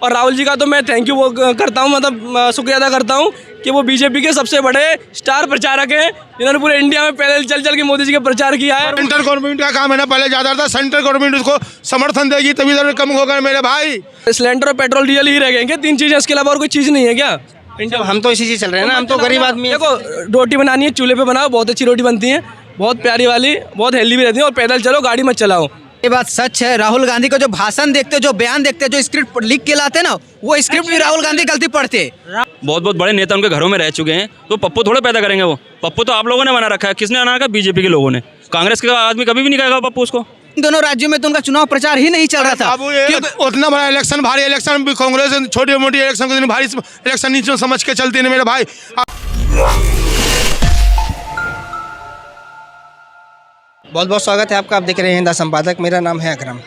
और राहुल जी का तो मैं थैंक यू वो करता हूँ, मतलब शुक्रिया अदा करता हूँ कि वो बीजेपी के सबसे बड़े स्टार प्रचारक हैं, जिन्होंने पूरे इंडिया में पैदल चल चल के मोदी जी का प्रचार किया है। सेंट्रल गवर्नमेंट का काम है ना, पहले ज़्यादा था, सेंट्रल गवर्नमेंट उसको समर्थन देगी तभी तो कम होगा मेरे भाई। सिलेंडर और पेट्रोल डीजल ही रह गए क्या? 3 चीज़ें, इसके अलावा और कोई चीज़ नहीं है क्या? हम तो इसी चीज़ चल रहे हैं ना, हम तो गरीब आदमी हैं। देखो, रोटी बनानी है चूल्हे पे बनाओ, बहुत अच्छी रोटी बनती है, बहुत प्यारी वाली, बहुत हेल्दी भी रहती है, और पैदल चलो, गाड़ी मत चलाओ। ये बात सच है। राहुल गांधी का जो भाषण देखते हो, जो बयान देखते हो, जो स्क्रिप्ट लिख के लाते ना, वो स्क्रिप्ट भी राहुल गांधी गलती पढ़ते। बहुत बहुत बड़े नेता उनके घरों में रह चुके हैं, तो पप्पू थोड़े पैदा करेंगे वो। पप्पू तो आप लोगों ने बना रखा है। किसने बना रखा? बीजेपी के लोगों ने। कांग्रेस के आदमी कभी भी नहीं कहेगा पप्पू उसको। इन दोनों राज्यों में तो उनका चुनाव प्रचार ही नहीं चल रहा था। उतना बड़ा इलेक्शन, भारी इलेक्शन, कांग्रेस छोटी मोटी इलेक्शन को भारी इलेक्शन नीचे समझ के चलती है मेरे भाई। बहुत बहुत स्वागत है आपका। आप देख रहे हैं हिंदा संपादक। मेरा नाम है अकरम।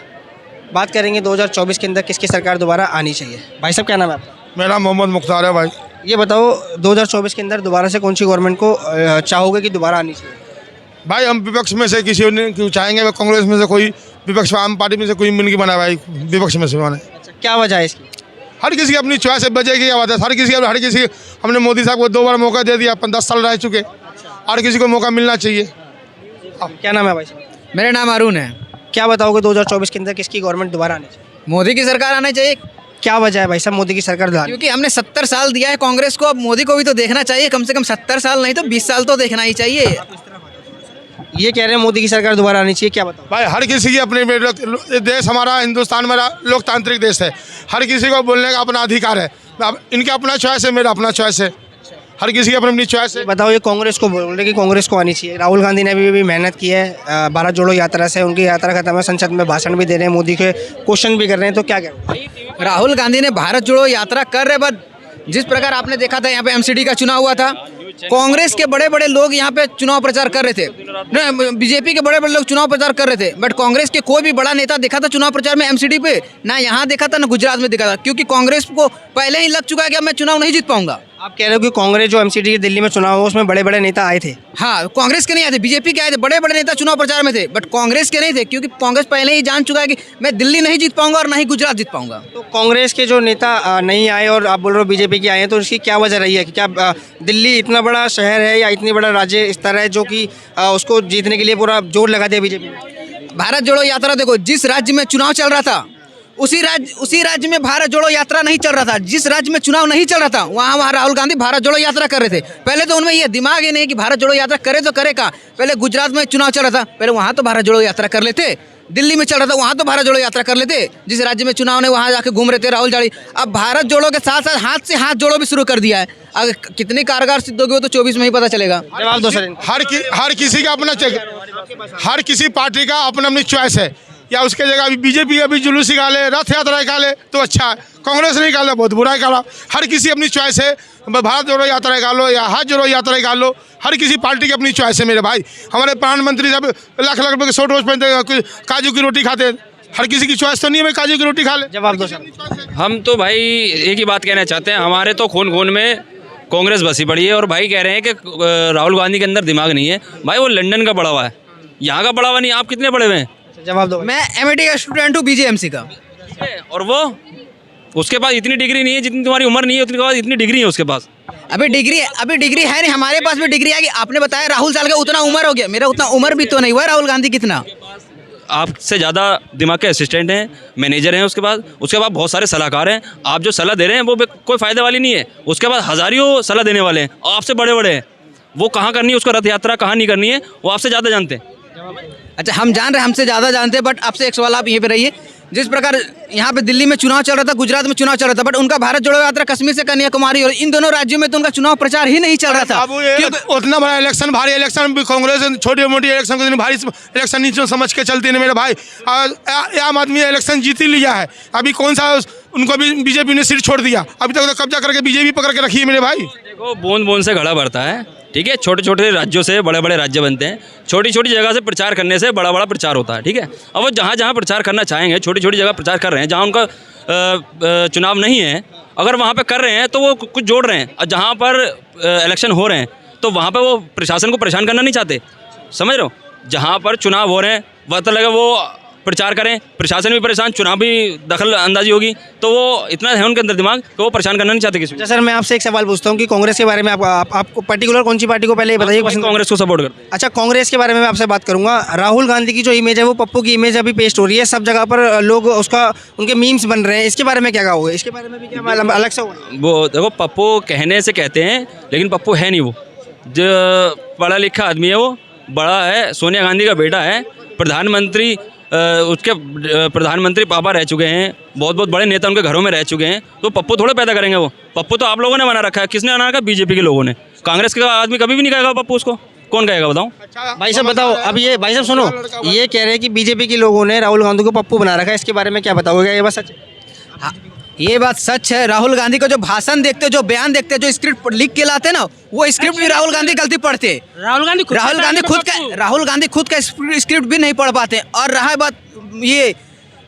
बात करेंगे 2024 के अंदर किसकी सरकार दोबारा आनी चाहिए। भाई साहब क्या नाम है आपका? मेरा मोहम्मद मुख्तार है भाई। ये बताओ 2024 के अंदर दोबारा से कौन सी गवर्नमेंट को चाहोगे कि दोबारा आनी चाहिए? भाई हम विपक्ष में से किसी ने क्यों चाहेंगे, कांग्रेस में से कोई, विपक्ष आम पार्टी में से कोई मिल के बना भाई, विपक्ष में से बने। अच्छा, क्या वजह है इसकी? हर किसी की अपनी चॉइस है, बजेगी क्या बात है। हर किसी हमने मोदी साहब को 2 बार मौका दे दिया, 10 साल रह चुके, हर किसी को मौका मिलना चाहिए। क्या नाम है भाई साहब? मेरा नाम अरुण है। क्या बताओगे 2024 के अंदर किसकी गवर्नमेंट दोबारा आनी चाहिए? मोदी की सरकार आना चाहिए। क्या वजह है भाई साहब मोदी की सरकार दोबारा? क्योंकि हमने 70 साल दिया है कांग्रेस को, अब मोदी को भी तो देखना चाहिए। कम से कम 70 साल नहीं तो 20 साल तो देखना ही चाहिए। ये कह रहे हैं मोदी की सरकार दोबारा आनी चाहिए, क्या बताओ? भाई हर किसी की अपनी देश, हमारा हिंदुस्तान मेरा लोकतांत्रिक देश है, हर किसी को बोलने का अपना अधिकार है। इनका अपना चॉइस है, मेरा अपना चॉइस है, हर किसी की अपनी अपनी चॉइस है। बताओ, ये कांग्रेस को बोल रहे कि कांग्रेस को आनी चाहिए। राहुल गांधी ने भी मेहनत की है, भारत जोड़ो यात्रा से उनकी यात्रा खत्म है, संसद में भाषण भी दे रहे हैं, मोदी के क्वेश्चन भी कर रहे हैं, तो क्या करें? राहुल गांधी ने भारत जोड़ो यात्रा कर रहे, बट जिस प्रकार आपने देखा था यहाँ पे एमसीडी का चुनाव हुआ था, कांग्रेस के बड़े बड़े लोग यहाँ पे चुनाव प्रचार कर रहे थे, बीजेपी के बड़े बड़े लोग चुनाव प्रचार कर रहे थे, बट कांग्रेस के कोई भी बड़ा नेता देखा था चुनाव प्रचार में एमसीडी पे? ना यहाँ देखा था, ना गुजरात में देखा था, क्योंकि कांग्रेस को पहले ही लग चुका है कि अब मैं चुनाव नहीं जीत पाऊंगा। आप कह रहे हो कि कांग्रेस जो एमसीडी दिल्ली में चुनाव हुआ उसमें बड़े बड़े नेता आए थे? हाँ, कांग्रेस के नहीं आए थे, बीजेपी के आए थे, बड़े बड़े नेता चुनाव प्रचार में थे, बट कांग्रेस के नहीं थे, क्योंकि कांग्रेस पहले ही जान चुका है कि मैं दिल्ली नहीं जीत पाऊंगा और ना ही गुजरात जीत पाऊंगा। तो कांग्रेस के जो नेता नहीं आए और आप बोल रहे हो बीजेपी के आए हैं, तो इसकी क्या वजह रही है कि क्या दिल्ली इतना बड़ा शहर है या इतनी बड़ा राज्य स्तर है जो कि उसको जीतने के लिए पूरा जोर लगा दिया बीजेपी ने? भारत जोड़ो यात्रा देखो, जिस राज्य में चुनाव चल रहा था उसी राज्य में भारत जोड़ो यात्रा नहीं चल रहा था। जिस राज्य में चुनाव नहीं चल रहा था वहाँ राहुल गांधी भारत जोड़ो यात्रा कर रहे थे। पहले तो उनमें ये दिमाग ही नहीं कि भारत जोड़ो यात्रा करे तो करे कहाँ। पहले गुजरात में चुनाव चल रहा था, पहले वहाँ तो भारत जोड़ो यात्रा कर लेते। दिल्ली में चल रहा था, वहाँ तो भारत जोड़ो यात्रा कर लेते। जिस राज्य में चुनाव नहीं वहाँ जाके घूम रहे थे राहुल गांधी। अब भारत जोड़ो के साथ साथ हाथ से हाथ जोड़ो भी शुरू कर दिया है। अगर कितनी कारगर सिद्ध होगी वो तो 24 में ही पता चलेगा। जवाब दो सर। हर किसी का अपना, हर किसी पार्टी का अपना अपनी चॉइस है। या उसके जगह अभी बीजेपी का भी जुलूस निकाले, रथ यात्रा निकाले तो अच्छा है, कांग्रेस ने निकाला बहुत बुरा निकाला। हर किसी अपनी चॉइस है, भारत जोड़ो यात्रा निकालो या हाथ जोड़ो यात्रा निकालो, हर किसी पार्टी की अपनी चॉइस है मेरे भाई। हमारे प्रधानमंत्री साहब लाख लाख रुपये के सूट रोज पहनते, काजू की रोटी खाते, हर किसी की चॉइस तो नहीं है मैं काजू की रोटी खा ले। जवाब दो सर। हम तो भाई एक ही बात कहना चाहते हैं, हमारे तो खून खून में कांग्रेस बसी पड़ी है। और भाई कह रहे हैं कि राहुल गांधी के अंदर दिमाग नहीं है। भाई वो लंदन का पढ़ा हुआ है, यहाँ का पढ़ा हुआ नहीं। आप कितने पढ़े हुए हैं? जवाब दो। मैं एमआईटी का स्टूडेंट हूँ, बीजेएमसी का। और वो उसके पास इतनी डिग्री नहीं है जितनी तुम्हारी उम्र नहीं है, उतनी के बाद इतनी डिग्री है उसके पास। अभी डिग्री है नहीं, हमारे पास भी डिग्री है कि आपने बताया राहुल साल का उतना उम्र हो गया, मेरा उतना उम्र भी तो नहीं हुआ। राहुल गांधी कितना? आपसे ज़्यादा दिमाग के असिस्टेंट हैं, मैनेजर हैं, उसके बाद बहुत सारे सलाहकार हैं। आप जो सलाह दे रहे हैं वो कोई फ़ायदे वाली नहीं है। उसके बाद हज़ारों सलाह देने वाले हैं, आपसे बड़े बड़े हैं। वो कहाँ करनी है उसको रथ यात्रा, कहाँ नहीं करनी है, वो आपसे ज़्यादा जानते हैं। अच्छा, हम जान रहे हैं, हमसे ज़्यादा जानते हैं, बट आपसे एक सवाल, आप यहीं पे रहिए। जिस प्रकार यहाँ पे दिल्ली में चुनाव चल रहा था, गुजरात में चुनाव चल रहा था, बट उनका भारत जोड़ो यात्रा कश्मीर से कन्याकुमारी और इन दोनों राज्यों में तो उनका चुनाव प्रचार ही नहीं चल रहा था। उतना बड़ा इलेक्शन, भारी इलेक्शन, कांग्रेस छोटी मोटी इलेक्शन को भारी इलेक्शन नीचे समझ के चलती है मेरे भाई। आम आदमी इलेक्शन जीत ही लिया है। अभी कौन सा उनको भी बीजेपी ने सिर छोड़ दिया, अभी तक तो कब्जा करके बीजेपी पकड़ के रखी है मेरे भाई। देखो, बूंद बूंद से घड़ा भरता है, ठीक है। छोटे छोटे राज्यों से बड़े बड़े राज्य बनते हैं। छोटी छोटी जगह से प्रचार करने से बड़ा बड़ा प्रचार होता है, ठीक है। अब वो जहाँ जहाँ प्रचार करना चाहेंगे, छोटी छोटी जगह प्रचार कर रहे हैं, जहाँ उनका चुनाव नहीं है, अगर वहाँ पे कर रहे हैं तो वो कुछ जोड़ रहे हैं। और जहाँ पर इलेक्शन हो रहे हैं तो वहाँ पे वो प्रशासन को परेशान करना नहीं चाहते, समझ रहे हो। जहाँ पर चुनाव हो रहे हैं, पता लगा वो प्रचार करें, प्रशासन भी परेशान, चुनाव भी दखल अंदाजी होगी, तो वो इतना है उनके अंदर दिमाग कि वो परेशान करना नहीं चाहते किसी को। अच्छा सर, मैं आपसे एक सवाल पूछता हूँ कि कांग्रेस के बारे में आपको पर्टिकुलर कौन सी पार्टी को पहले ये बताइए पसंद? कांग्रेस को सपोर्ट करते हैं। अच्छा, कांग्रेस के बारे में मैं आपसे बात करूंगा। राहुल गांधी की जो इमेज है वो पप्पू की इमेज अभी पेस्ट हो रही है, सब जगह पर लोग उसका उनके मीम्स बन रहे हैं, इसके बारे में क्या कहोगे? इसके बारे में भी क्या अलग से होगा? वो देखो, पप्पू कहने से कहते हैं लेकिन पप्पू है नहीं। वो जो पढ़ा लिखा आदमी है, वो बड़ा है, सोनिया गांधी का बेटा है, प्रधानमंत्री उसके प्रधानमंत्री पापा रह चुके हैं, बहुत बहुत बड़े नेता उनके घरों में रह चुके हैं, तो पप्पू थोड़े पैदा करेंगे। वो पप्पू तो आप लोगों ने बना रखा है। किसने बना रखा? बीजेपी के लोगों ने। कांग्रेस का आदमी कभी भी नहीं कहेगा पप्पू उसको। कौन कहेगा बताओ? भाई साहब बताओ, अब ये भाई साहब सुनो, ये कह रहे हैं कि बीजेपी के लोगों ने राहुल गांधी को पप्पू बना रखा है, इसके बारे में क्या बताओगे? ये बस सच है? ये बात सच है। राहुल गांधी को जो भाषण देखते, जो बयान देखते, जो स्क्रिप्ट लिख के लाते ना, वो स्क्रिप्ट भी राहुल गांधी गलती पढ़ते। राहुल गांधी खुद का स्क्रिप्ट भी नहीं पढ़ पाते। और रहा बात ये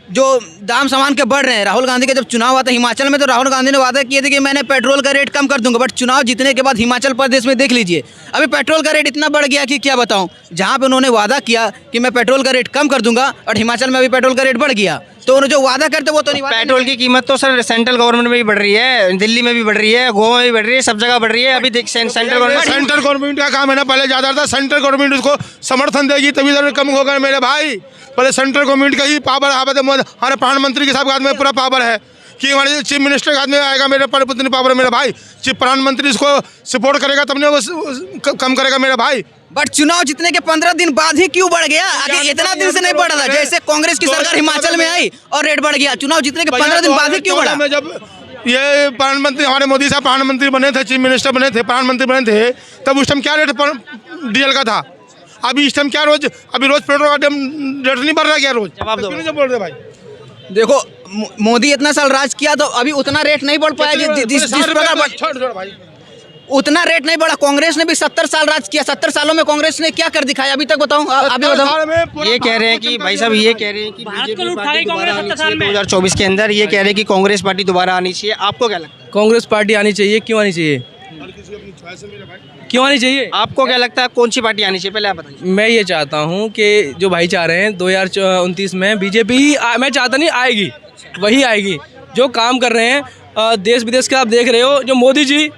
जो दाम सामान के बढ़ रहे हैं, राहुल गांधी का जब चुनाव हुआ था हिमाचल में, तो राहुल गांधी ने वादा किए थे कि मैंने पेट्रोल का रेट कम कर दूंगा, बट चुनाव जीतने के बाद हिमाचल प्रदेश में देख लीजिए, अभी पेट्रोल का रेट इतना बढ़ गया कि क्या बताऊं। जहां पे उन्होंने वादा किया कि मैं पेट्रोल का रेट कम कर दूंगा, और हिमाचल में अभी पेट्रोल का रेट बढ़ गया, तो उन्होंने जो वादा करते वो तो नहीं। पेट्रोल की कीमत तो सर सेंट्रल गवर्नमेंट में भी बढ़ रही है, दिल्ली में भी बढ़ रही है, गोवा में भी बढ़ रही है, सब जगह बढ़ रही है। अभी देख सेंट्रल गवर्नमेंट का काम है ना, पहले ज़्यादा था, सेंट्रल गवर्नमेंट उसको समर्थन देगी तभी तो कम होगा मेरे भाई। पहले सेंट्रल गवर्नमेंट का ही पावर हमारे प्रधानमंत्री के साथ हाथ में पूरा पावर है कि हमारे चीफ मिनिस्टर के हाथ में आएगा मेरे पर उतनी पावर है मेरे भाई। चीफ प्रधानमंत्री इसको सपोर्ट करेगा तब नहीं वो कम करेगा मेरे भाई। बट चुनाव जीतने के 15 दिन बाद ही क्यों बढ़ गया? आगे इतना दिन से नहीं बढ़ा था। जैसे कांग्रेस की सरकार हिमाचल में आई और रेट बढ़ गया, चुनाव जीतने के 15 दिन बाद ही क्यों बढ़ा? जब ये प्रधानमंत्री हमारे मोदी साहब प्रधानमंत्री बने थे, चीफ मिनिस्टर बने थे, प्रधानमंत्री बने थे, तब उस टाइम क्या रेट डीजल का था? अभी इस टाइम क्या रोज पेट्रोल का रेट नहीं बढ़ रहा क्या रोज? जवाब दो। क्यों बोल रहे भाई? देखो, मोदी इतना साल राज किया तो अभी उतना रेट नहीं बढ़ पाया जिस प्रकार उतना रेट नहीं बढ़ा। कांग्रेस ने भी 70 साल राज किया, 70 सालों में कांग्रेस ने क्या कर दिखाया अभी तक? बताऊं, अभी बताऊं। ये कह रहे हैं कि भाई साहब, ये कह रहे हैं कि बीजेपी पार्टी दोबारा आनी चाहिए 2024 के अंदर। ये कह रहे हैं कि कांग्रेस पार्टी दोबारा आनी चाहिए। आपको क्या लगता है? कांग्रेस पार्टी आनी चाहिए। क्यों आनी चाहिए? क्यों आनी चाहिए? आपको क्या लगता है कौन सी पार्टी आनी चाहिए, पहले आप बताइए। मैं ये चाहता हूँ कि जो भाई चाह रहे हैं 2029 में बीजेपी ही मैं चाहता नहीं आएगी, वही आएगी जो काम कर रहे हैं। देश विदेश का आप देख रहे हो, जो मोदी जी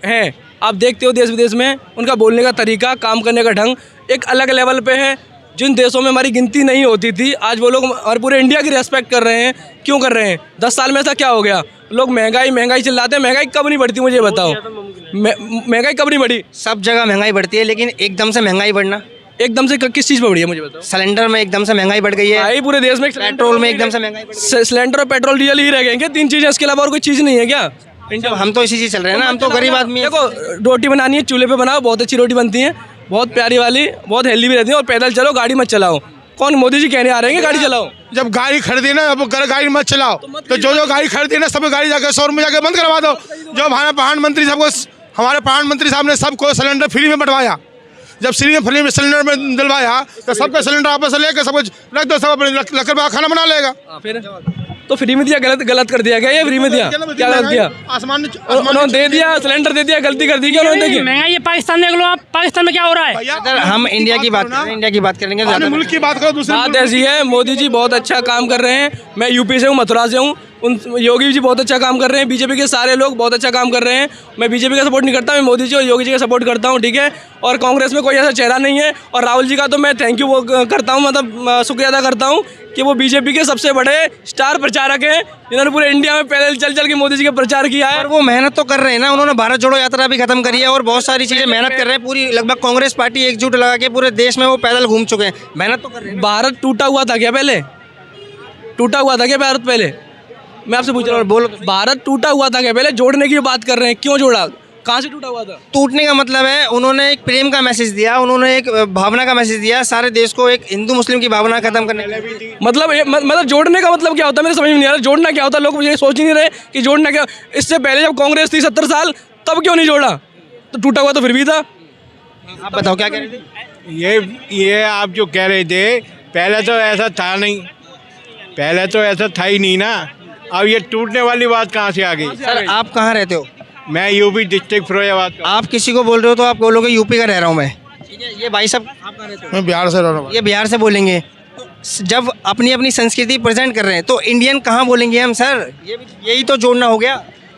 हैं आप देखते हो देश विदेश में, उनका बोलने का तरीका, काम करने का ढंग एक अलग लेवल पे है। जिन देशों में हमारी गिनती नहीं होती थी, आज वो लोग और पूरे इंडिया की रेस्पेक्ट कर रहे हैं। क्यों कर रहे हैं? 10 साल में ऐसा क्या हो गया? लोग महंगाई चिल्लाते हैं, महंगाई कब नहीं बढ़ती मुझे बताओ? महंगाई कब नहीं बढ़ी? सब जगह महंगाई बढ़ती है, लेकिन एकदम से महंगाई बढ़ना, एकदम से किस चीज़ पर बढ़ी है मुझे बताओ? सिलेंडर में एकदम से महंगाई बढ़ गई है, भाई पूरे देश में पेट्रोल में एकदम से महंगाई बढ़ गई सिलेंडर और पेट्रोल डीजल ही रह गए हैं। 3 चीज़ें, इसके अलावा और कोई चीज़ नहीं है क्या? है। हम तो इसी चीज़ चल रहे हैं ना, हम तो गरीब आदमी हैं। देखो, रोटी बनानी है चूल्हे पे बनाओ, बहुत अच्छी रोटी बनती है, बहुत प्यारी वाली, बहुत हेल्दी भी रहती है। और पैदल चलो, गाड़ी मत चलाओ। कौन मोदी जी कहने आ रहे हैं कि गाड़ी चलाओ? जब गाड़ी खरीदी ना, अब गाड़ी मत चलाओ, तो जो गाड़ी खरीदी ना सब गाड़ी जाकर शोरूम में जाकर बंद करवा दो। जो हमारे प्रधानमंत्री साहब ने सबको सिलेंडर फ्री में बंटवाया, जब फ्री में सिलेंडर में दिलवाया तो सबका सिलेंडर आपस से लेकर सब रख दो, सब लकड़ खाना बना लेगा। फिर तो फ्री में दिया, गलत कर दिया क्या? ये फ्री में दिया, क्या गलत दिया? उन्होंने दे दिया, सिलेंडर दे दिया, गलती कर दी क्या उन्होंने? देखिए महंगाई पाकिस्तान देख लो आप, पाकिस्तान में क्या हो रहा है? अगर हम इंडिया की बात करें, इंडिया की बात करेंगे, मुल्क की बात करो, दूसरे बात ऐसी है, मोदी जी बहुत अच्छा काम कर रहे हैं। मैं यूपी से हूँ, मथुरा से हूँ। योगी जी बहुत अच्छा काम कर रहे हैं। बीजेपी के सारे लोग बहुत अच्छा काम कर रहे हैं। मैं बीजेपी का सपोर्ट नहीं करता, मैं मोदी जी और योगी जी का सपोर्ट करता हूँ, ठीक है। और कांग्रेस में कोई ऐसा चेहरा नहीं है। और राहुल जी का तो मैं थैंक यू करता हूँ, मतलब शुक्रिया अदा करता हूँ कि वो बीजेपी के सबसे बड़े स्टार प्रचारक हैं, जिन्होंने पूरे इंडिया में पैदल चल के मोदी जी का प्रचार किया है। और वो मेहनत तो कर रहे हैं ना, उन्होंने भारत जोड़ो यात्रा भी खत्म करी है और बहुत सारी चीज़ें मेहनत कर रहे हैं। पूरी लगभग कांग्रेस पार्टी एकजुट लगा के पूरे देश में वो पैदल घूम चुके हैं, मेहनत तो कर रहे हैं। भारत टूटा हुआ था क्या पहले? टूटा हुआ था क्या भारत पहले? मैं आपसे पूछ रहा हूँ, बोलो, भारत टूटा हुआ था क्या पहले? जोड़ने की बात कर रहे हैं, क्यों जोड़ा? कहाँ से टूटा हुआ था? टूटने का मतलब है उन्होंने एक प्रेम का मैसेज दिया, उन्होंने एक भावना का मैसेज दिया, सारे देश को एक हिंदू मुस्लिम की भावना खत्म करने का। मतलब जोड़ने का मतलब क्या होता है? मेरे समझ में नहीं आ रहा, जोड़ना क्या होता है? लोग ये सोच ही नहीं रहे कि जोड़ना क्या। इससे पहले जब कांग्रेस थी 70 साल, तब क्यों नहीं जोड़ा? तो टूटा हुआ तो फिर भी था। आप बताओ क्या कह रहे थे? ये आप जो कह रहे थे, पहले तो ऐसा था नहीं, पहले तो ऐसा था ही नहीं ना। अब ये टूटने वाली बात कहाँ से आ गई? सर आप कहाँ रहते हो? मैं यूपी डिस्ट्रिक्ट फिरोजाबाद का। आप किसी को बोल रहे हो तो आप बोलोगे यूपी का रह रहा हूँ मैं, ठीक है। ये भाई साहब आप कहाँ रहते हो? मैं बिहार से रह रहा हूँ। ये बिहार से बोलेंगे। तो जब अपनी अपनी संस्कृति प्रेजेंट कर रहे हैं तो इंडियन कहाँ बोलेंगे हम सर? यही तो जोड़ना हो गया।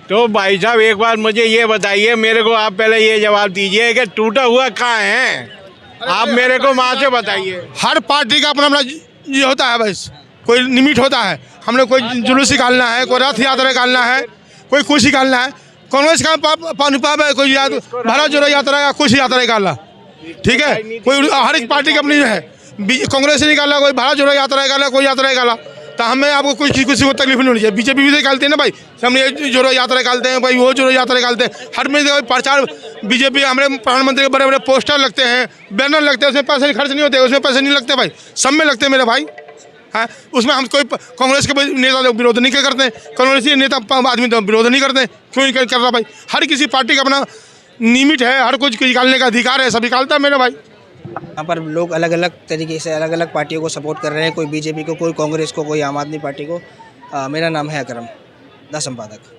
तो भाई साहब एक बार मुझे ये बताइए, मेरे को आप पहले ये जवाब दीजिए कि टूटा हुआ कहाँ है, आप मेरे को वहाँ से बताइए। हर पार्टी का अपना अपना ये होता है, बस कोई लिमिट होता है। हम लोग कोई जुलूस निकालना है, कोई रथ यात्रा निकालना है, कोई कुछ निकालना है। कांग्रेस का पाप है कोई भारत जोड़ो यात्रा या कुछ यात्रा निकालना, ठीक है। कोई हर एक पार्टी की अपनी है। कांग्रेस ने निकाला, कोई भारत जोड़ो यात्रा निकाला, कोई यात्रा निकाला, तो हमें आपको किसी को तकलीफ नहीं होनी चाहिए। बीजेपी भी निकालते हैं ना भाई, हम ये जोड़ो यात्रा निकालते हैं, भाई वो जोड़ो यात्रा निकालते हैं। हर में प्रचार बीजेपी, हमारे प्रधानमंत्री के बड़े बड़े पोस्टर लगते हैं, बैनर लगते हैं, उसमें पैसे खर्च नहीं होते, उसमें पैसे नहीं लगते भाई, सब में लगते हैं मेरे भाई। हाँ, उसमें हम कोई कांग्रेस के नेता विरोध नहीं करते हैं, कांग्रेसी नेता आदमी तो विरोध नहीं करते हैं, क्यों नहीं कर रहा भाई? हर किसी पार्टी का अपना निमिट है, हर कुछ निकालने का अधिकार है, सब निकालता है मेरा भाई। यहाँ पर लोग अलग अलग तरीके से अलग अलग पार्टियों को सपोर्ट कर रहे हैं, कोई बीजेपी को, कोई कांग्रेस को, कोई आम आदमी पार्टी को। मेरा नाम है अकरम, द संपादक।